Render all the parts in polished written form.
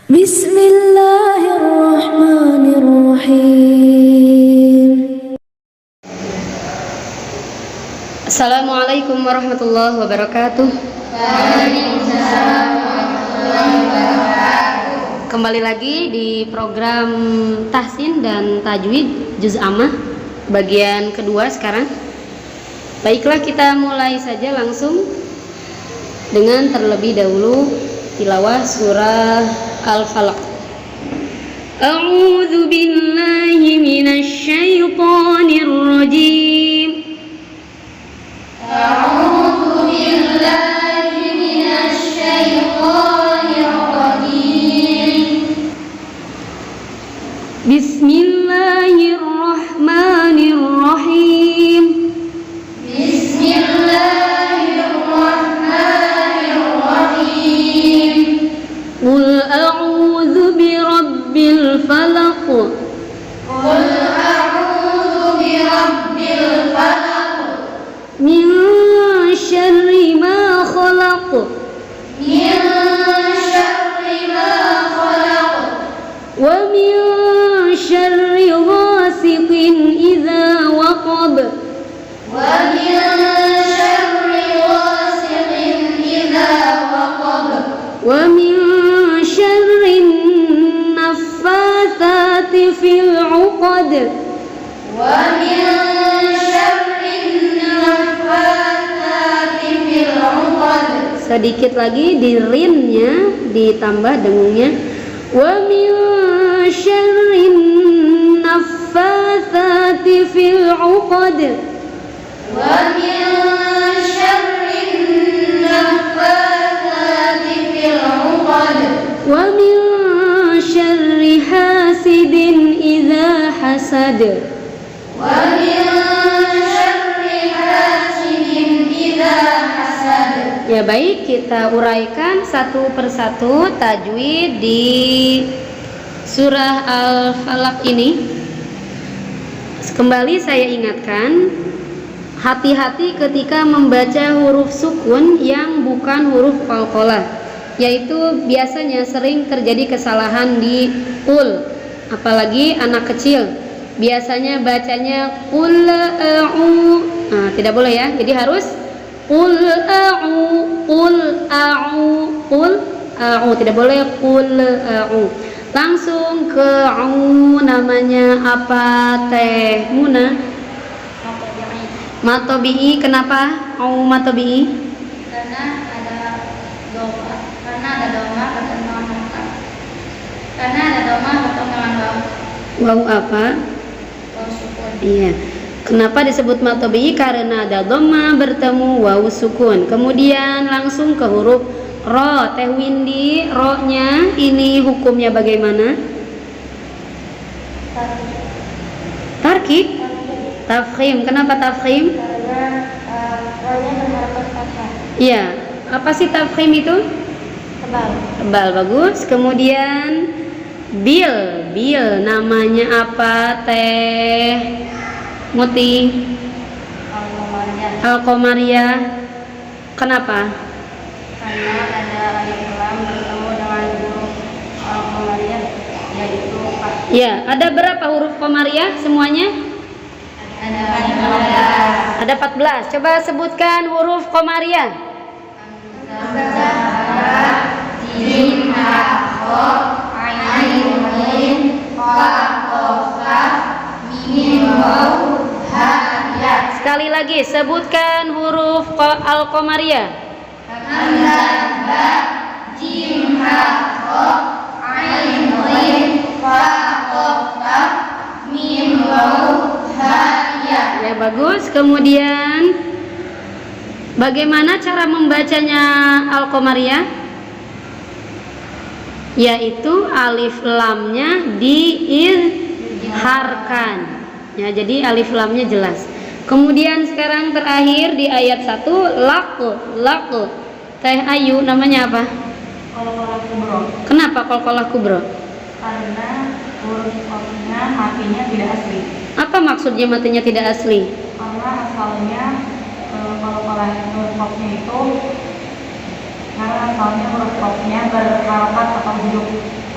Bismillahirrahmanirrahim. Assalamualaikum warahmatullahi wabarakatuh. Waalaikumsalam warahmatullahi wabarakatuh. Kembali lagi di program Tahsin dan Tajwid Juz Ammah bagian kedua sekarang. Baiklah, kita mulai saja langsung dengan terlebih dahulu tilawah surah Al-Falaq. A'udzu billahi minasy syaithanir rajim. A'udzu billahi minasy syaithanir rajim. Bismillahirrahmanirrahim. Bismillahirrahmanirrahim. Qul a'udzu birabbil falaq. Qul a'udzu birabbil falaq. Min syarri ma khalaq. Min syarri ma khalaq. Wa min syarri ghasiqin idza waqab. Wa min syarri ghasiqin idza waqab. Wa min syarri naffatsati fil 'uqad. Wa min syarri naffatsati fil 'uqad. Sedikit lagi di rinnya ditambah dengungnya. Wa min syarri naffatsati fil 'uqad. Wa min syarri naffatsati fil 'uqad. Wa min syarri hasidin idza hasad. Wa min syarri hasidin idza hasad. Ya baik, kita uraikan satu persatu tajwid di surah Al-Falaq ini. Kembali saya ingatkan, hati-hati ketika membaca huruf sukun yang bukan huruf qalqalah, yaitu biasanya sering terjadi kesalahan di ul, apalagi anak kecil biasanya bacanya qul a'u. Nah, tidak boleh ya, jadi harus qul a'u, qul a'u, qul a'u, tidak boleh qul a'u. Langsung ke au, namanya apa? Teh Muna? Matobi'i. Kenapa au matobi'i? Karena ada doma bertemu dengan karena ada doma bertemu dengan Wau apa? waw sukun. Iya. Kenapa disebut matobi'i? Karena ada dhamma bertemu wawu sukun. Kemudian langsung ke huruf ro. Teh Windy, ro-nya ini hukumnya bagaimana? Tarkib? Tafkhim. Kenapa tafkhim? Karena rohnya berharakat fathah. Iya. Apa sih tafkhim itu? Tebal. Tebal, bagus. Kemudian bil, namanya apa? Teh Muti? Al-Qomariyah. Kenapa? Karena ada alif lam bertemu dengan huruf al-qamariyah, yaitu 4. Ya, ada berapa huruf Qomariyah semuanya? Ada 14. Ada 14. Coba sebutkan huruf Qomariyah. Hamzah, jim, ha, kha, ain, mim, fa, qaf, kaf, mim, waw, ha, ya. Sekali lagi sebutkan huruf Al-Qomariyah. Hamzah, ba, jim, ha, kha, ain, mim, fa, qaf, kaf, mim, waw, ha, ya. Ya, bagus. Kemudian bagaimana cara membacanya Al-Qomariyah? Yaitu alif lamnya diizharkan. Ya, jadi alif lamnya jelas. Kemudian sekarang terakhir di ayat 1, laqu. Teh Ayu, namanya apa? Qalqalah kubro. Kenapa qalqalah kubro? Karena huruf qafnya matinya tidak asli. Apa maksudnya matinya tidak asli? Karena asalnya qalqalah huruf qafnya itu karena asalnya huruf qafnya berharakat atau hidup.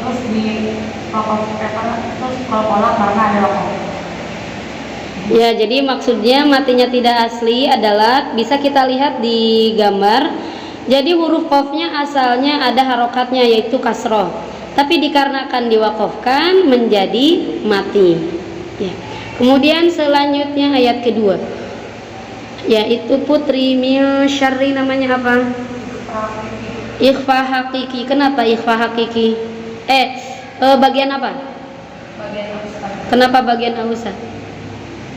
terus di rokok paper terus kol-kolah karena ada rokok. Ya, jadi maksudnya matinya tidak asli adalah bisa kita lihat di gambar. Jadi huruf qafnya asalnya ada harokatnya yaitu kasroh, tapi dikarenakan diwakafkan menjadi mati. Ya. Kemudian selanjutnya ayat kedua, yaitu putri min syarri, namanya apa? Ikhfa hakiki. Kenapa ikhfa hakiki? Bagian apa? Bagian ausat. Kenapa bagian ausat?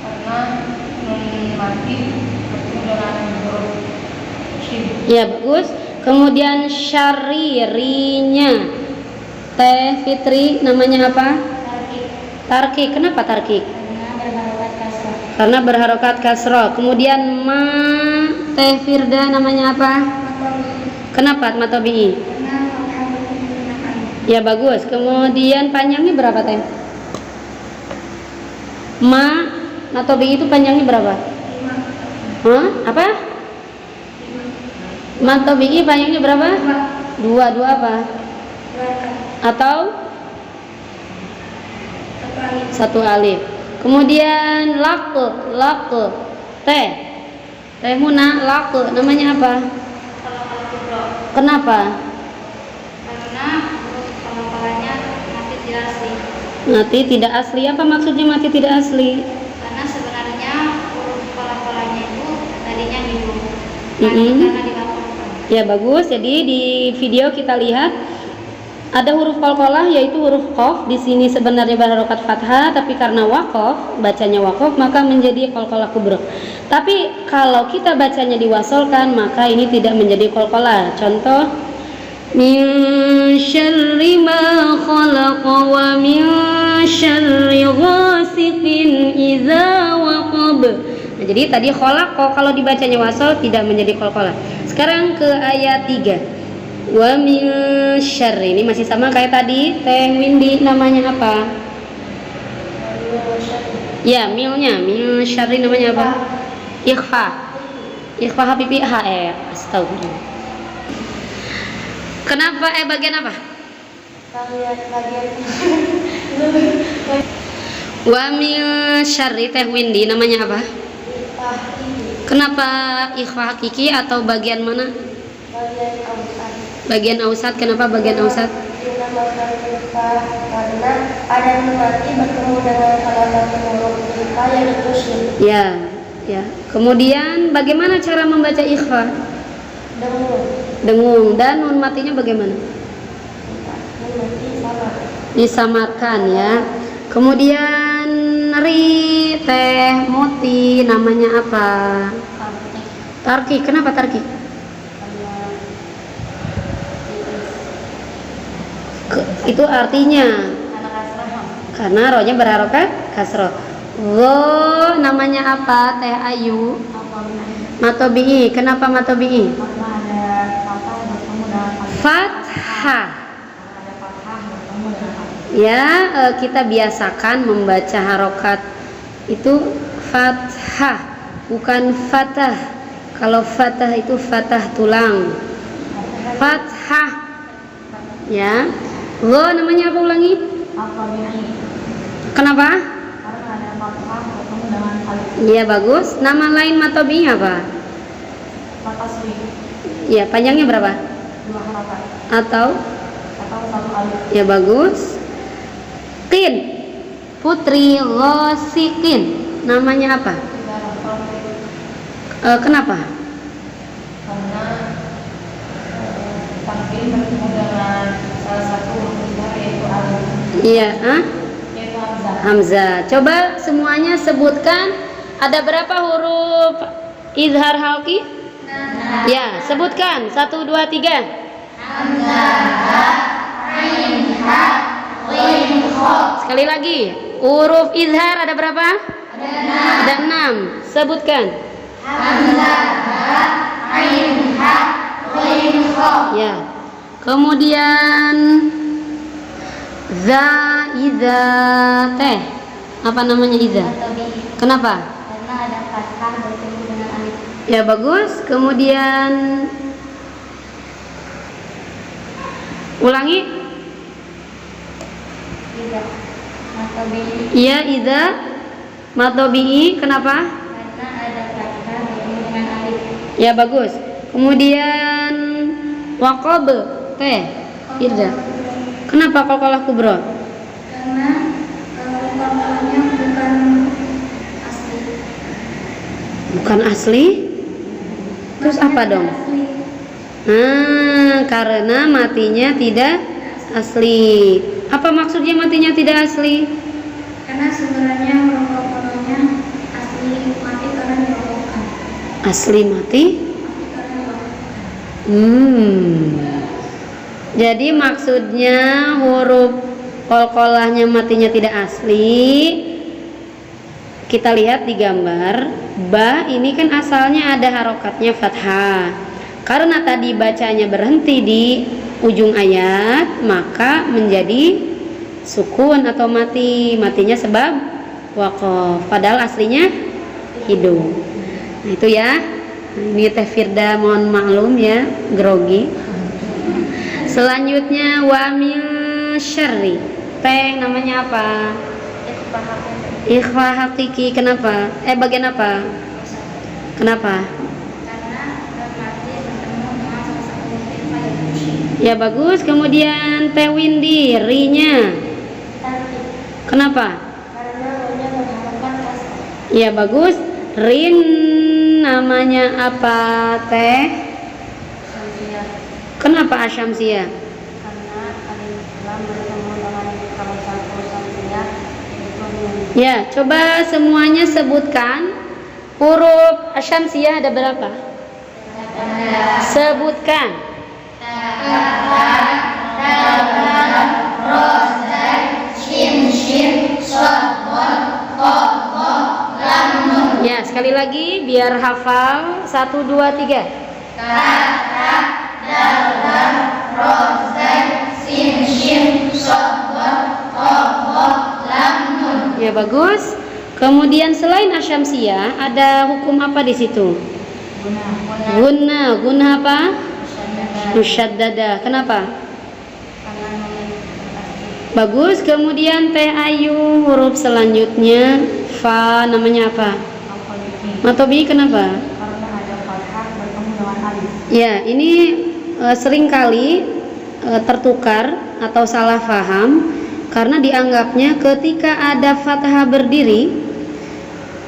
Karena mati bertemu dengan huruf shin. Ya, bagus. Kemudian syaririnya Teh Fitri, namanya apa? Tarkik. Kenapa tarkik? Karena berharokat kasroh. Kemudian ma Teh Firda, namanya apa? Kenapa matobi'i? Ya, bagus. Kemudian panjangnya berapa, Teh? Ma matobi'i itu panjangnya berapa? Apa? Matobi'i panjangnya berapa? Dua apa? Atau satu alif. Kemudian laku Teh Muna, laku namanya apa? Kenapa? Karena kol-kolahnya mati tidak asli. Mati tidak asli. Apa maksudnya mati tidak asli? Karena sebenarnya huruf kol-kolahnya itu tadinya hidup. Mm-mm. Karena diwakafkan. Ya, bagus. Jadi di video kita lihat ada huruf qalqalah yaitu huruf qaf. Di sini sebenarnya berharokat fathah, tapi karena waqaf, bacanya waqaf, maka menjadi qalqalah kubra. Tapi kalau kita bacanya diwasolkan, maka ini tidak menjadi qalqalah. Contoh, min syarri ma khalaqa wa min syarri ghasiqin idza waqab. Nah, jadi tadi khalaqa kalau dibacanya wasol tidak menjadi qalqalah. Sekarang ke ayat 3. Wa min syarri, ini masih sama kayak tadi. Teh Windy, namanya apa? Ya, milnya min syarri namanya apa? Ikhfa habibi astagfirullah. Kenapa bagian apa? Wa min syarri, Teh Windy, namanya apa? Kenapa ikhfa hakiki atau bagian mana? Bagian ausat. Kenapa bagian ausat? Karena ada mati bertemu dengan salah satu huruf ikhfa yaitu shin. Ya. Kemudian bagaimana cara membaca ikhfa? Dengung. Dan nun matinya bagaimana? Disamarkan, ya. Kemudian ri Teh Muti, namanya apa? Tarki. Kenapa tarki? Itu artinya karena rohnya berharokat kasroh. Wo namanya apa, Teh Ayu? Matobi'i. Kenapa matobi'i? Karena ada fathah bertemu dengan alif. Fathah. Ada fathah bertemu dengan alif. Ya, kita biasakan membaca harokat itu fathah, bukan fatah. Kalau fatah itu fatah tulang. Fathah. Ya. Wo namanya apa, ulangi? Matobi'i. Kenapa? Karena ada fathah bertemu dengan alif. Iya, bagus. Nama lain matobi'i apa? Fatasri. Ya, panjangnya berapa? 2 harakat Atau? atau 1 alif. Ya, bagus. Qin. Putri Ghasiqin. Namanya apa? Kenapa? Karena tampil bertemu dengan salah satu huruf izhar yaitu alif. Iya, Yaitu hamzah. Hamzah. Coba semuanya sebutkan ada berapa huruf izhar halqi? Ya, sebutkan. 1, 2, 3. Sekali lagi. Huruf izhar ada berapa? Ada 6. Sebutkan. Ya. Kemudian za, iza, teh. Apa namanya iza? Kenapa? Karena ada fathah bertemu dengan alif. Ya, bagus. Kemudian ulangi. tidak. Matobi Iya, idza matobi'i kenapa? karena ada fathah bertemu dengan alif. Ya bagus. Kemudian waqab teh idza. Kenapa qalqalah kubra? Karena qalqalahnya bukan asli. Bukan asli? Terus apa dong? Asli. Karena matinya tidak asli. Apa maksudnya matinya tidak asli? Karena sebenarnya huruf qalqalahnya asli mati karena dirobohkan. Asli mati? Mati karena dirobohkan. Jadi maksudnya huruf qalqalahnya matinya tidak asli. Kita lihat di gambar. Ba ini kan asalnya ada harokatnya fathah. Karena tadi bacanya berhenti di ujung ayat, maka menjadi sukun atau mati. Matinya sebab waqaf. Padahal aslinya hidup. Nah, itu ya. Ini Teh Firda mohon maklum ya, grogi. Selanjutnya wamil syarri. Teh namanya apa? Ikhfa hakiki. Kenapa? Bagian apa? Kenapa? Karena mati bertemu dengan salah satu huruf ikhfa yaitu shin. Ya bagus. Kemudian teh windi rinya. Tarkib. Kenapa? Karena rohnya berharapan kasar. Ya bagus. Rin namanya apa teh? Syamsiah. Kenapa asyamsiyah? Karena alif lam bertemu dengan salah satu syamsiah yaitu nun. Ya, coba semuanya sebutkan huruf asyamsiyah ada berapa? Sebutkan. Ya, sekali lagi biar hafal. 1, 2, 3. Ya bagus. Kemudian selain asyamsiyah ada hukum apa di situ? Guna apa? Musyaddada. Kenapa? Karena nun asli. Bagus. Kemudian teh ayu huruf selanjutnya fa namanya apa? Maqaliki. Matobi kenapa? Karena ada fathah bertemu dengan alif. Ya, ini seringkali tertukar atau salah paham karena dianggapnya ketika ada fathah berdiri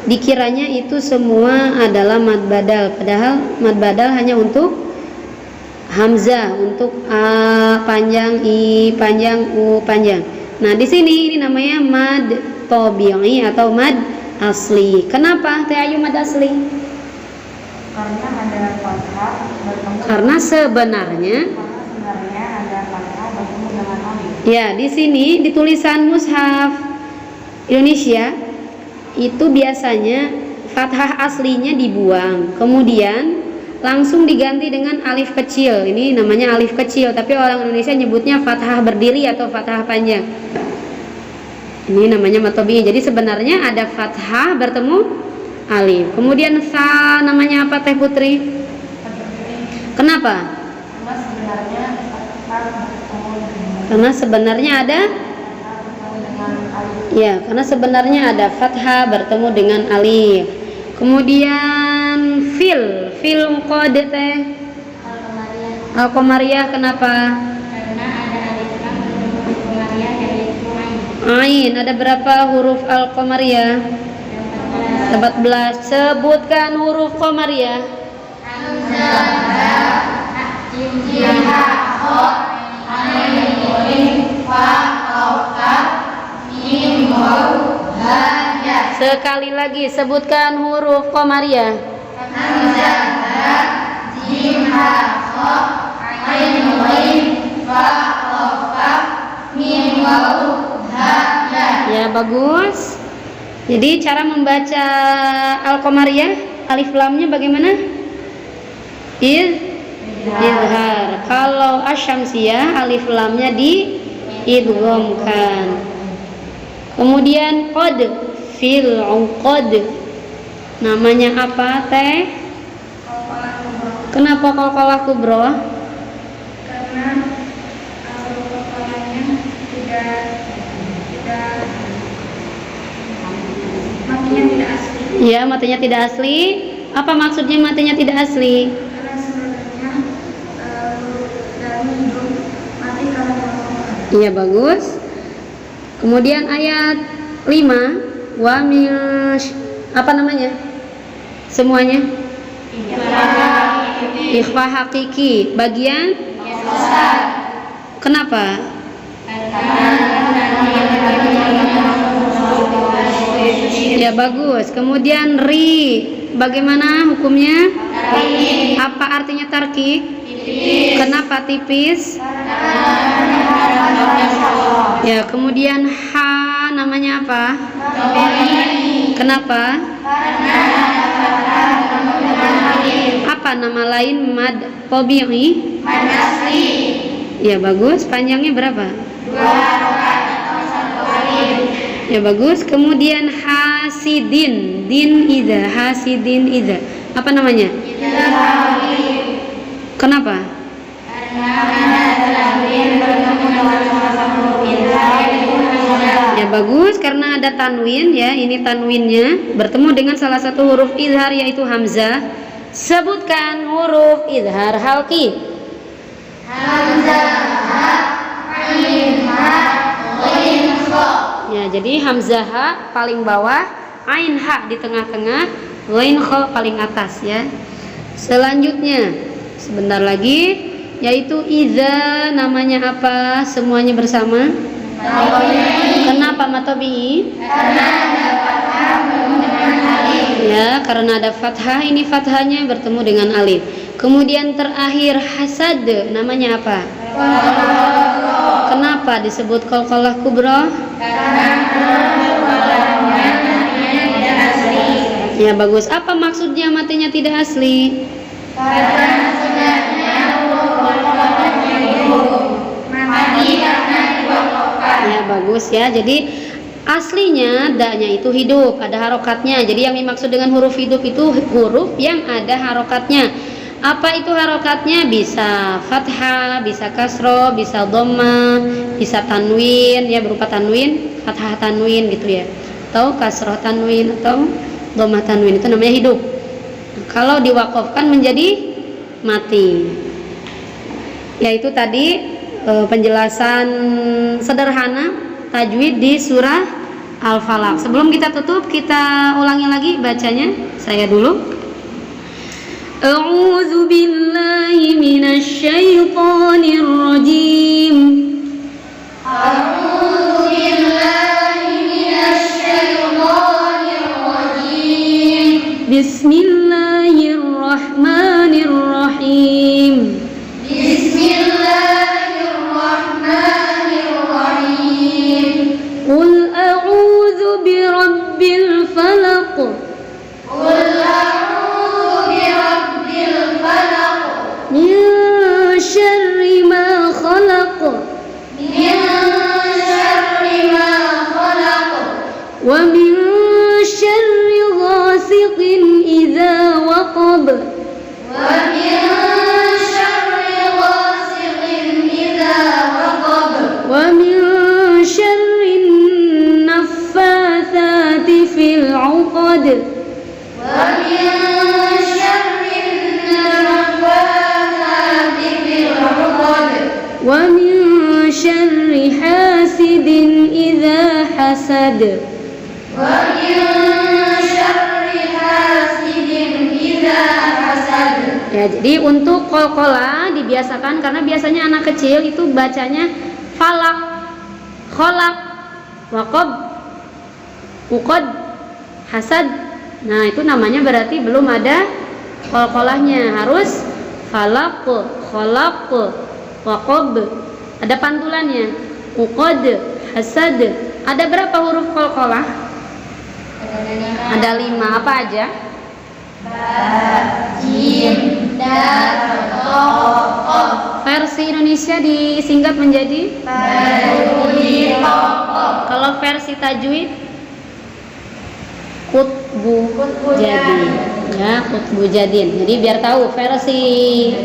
dikiranya itu semua adalah mad badal, padahal mad badal hanya untuk hamzah, untuk a panjang, i panjang, u panjang. Nah, di sini ini namanya mad tabi'i atau mad asli. Kenapa teh ayu mad asli? Karena ada fathah bertemu. Karena sebenarnya ada fathah bertemu dengan alif. ya, di sini di tulisan mushaf Indonesia itu biasanya fathah aslinya dibuang, kemudian langsung diganti dengan alif kecil. Ini namanya alif kecil, tapi orang Indonesia nyebutnya fathah berdiri atau fathah panjang. Ini namanya matobi. Jadi sebenarnya ada fathah bertemu alif. Kemudian sa namanya apa Teh Putri? Kenapa? Karena sebenarnya fathah bertemu Karena sebenarnya ada dengan alif. ya, karena sebenarnya ada fathah bertemu dengan alif. Kemudian fil qad teh al-qamariyah kenapa? Karena ada alif lam bertemu huruf qamariyah yaitu ain. Ain ada berapa huruf al-qamariyah? 14. Sebutkan huruf qamariyah. Sekali lagi sebutkan huruf qamariyah. Ya bagus. Jadi cara membaca al-qamariyah alif lamnya bagaimana? Izhar. Kalau asyamsiyah alif lamnya diidghamkan. Kemudian qad fil qad namanya apa teh? Kenapa qalqalah kubra? Karena huruf qalqalahnya tidak Ya, matanya tidak asli. Apa maksudnya matanya tidak asli? Karena sebenarnya huruf dalam hidup mati karena rokokan. Iya, bagus. Kemudian ayat 5, wa apa namanya? Semuanya? Ikhfa hakiki. Bagian? Kenapa? Ya, bagus. Kemudian ri, bagaimana hukumnya? Apa artinya tarkik? Kenapa tipis? Ya, kemudian ha namanya apa? Kenapa? Apa nama lain mad tabi'i? Mad asli. Ya, bagus. Panjangnya berapa? 2 harokat atau 1 alif. Ya, bagus. Kemudian hasidin, din idza, hasidin idza. Apa namanya? Kenapa? Ya, bagus, karena ada tanwin ya. Ini tanwinnya bertemu dengan salah satu huruf izhar yaitu hamzah. Sebutkan huruf izhar halqi. Hamzah, ha, ain, ha, ghain, kha. Ya, jadi hamzah ha paling bawah, ain ha di tengah-tengah, ghain kha paling atas ya. Selanjutnya sebentar lagi yaitu idza, namanya apa? Semuanya bersama. Kenapa matabi? Karena ada fathah bertemu dengan alif. Ya, karena ada fathah, ini fathahnya bertemu dengan alif. Kemudian terakhir hasad, namanya apa? Kenapa disebut qalqalah kubra? Karena qalqalahnya tidak asli. Ya, bagus. Apa maksudnya matanya tidak asli? Karena sebenarnya huruf qalqalahnya itu mati karena diwakafkan. Ya, bagus ya. Jadi aslinya da-nya itu hidup, ada harokatnya. Jadi yang dimaksud dengan huruf hidup itu huruf yang ada harokatnya. Apa itu harokatnya? Bisa fathah, bisa kasroh, bisa dhamma, bisa tanwin ya, berupa tanwin, fathah tanwin gitu ya, atau kasroh tanwin atau dhamma tanwin, itu namanya hidup. Kalau diwakafkan menjadi mati. Yaitu tadi penjelasan sederhana tajwid di surah Al-Falaq. Sebelum kita tutup, kita ulangi lagi bacanya. Saya dulu. A'udzu billahi minasy syaithanir rajim. A'udzu billahi minasy syaithanir rajim. Bismillahirrahmanirrahim. Bismillahirrahmanirrahim. Qul a'udzu birabbil falaq. Qul a'udzu birabbil falaq. Min syarri ma khalaq. Min syarri ma khalaq. Wa min syarri ghasiqin idza waqab. Wa min syarri ghasiqin idza waqab. Wa min syarri naffatsati fil 'uqad. Wa min syarri naffatsati fil 'uqad. Wa min syarri hasidin idza hasad. Wa min syarri hasidin idza hasad. Ya, jadi untuk qalqalah dibiasakan karena biasanya anak kecil itu bacanya falak, kholak, waqab, uqad, hasad. Nah, itu namanya berarti belum ada qalqalahnya. Harus falaq, kholaq, waqab. Ada pantulannya. Uqad, hasad. Ada berapa huruf qalqalah? Ada 5. Apa aja? Ba, jim, dal, ta, qaf. Versi Indonesia disingkat menjadi Kalau versi tajwid Qutbu Jadin. Ya, Qutbu Jadin. Jadi biar tahu versi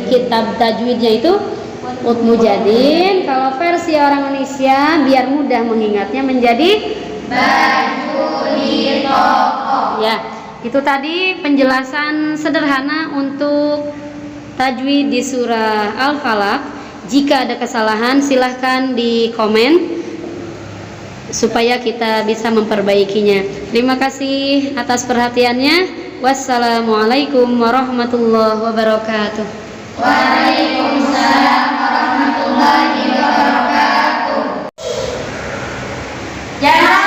kitab tajwidnya itu Qutbu Jadin. Kalau versi orang Indonesia biar mudah mengingatnya menjadi Bajulito. Ya. itu tadi penjelasan sederhana untuk tajwid di surah Al-Falaq. Jika ada kesalahan silahkan di komen supaya kita bisa memperbaikinya. Terima kasih atas perhatiannya. Wassalamualaikum warahmatullahi wabarakatuh. Waalaikumsalam warahmatullahi wabarakatuh. Jangan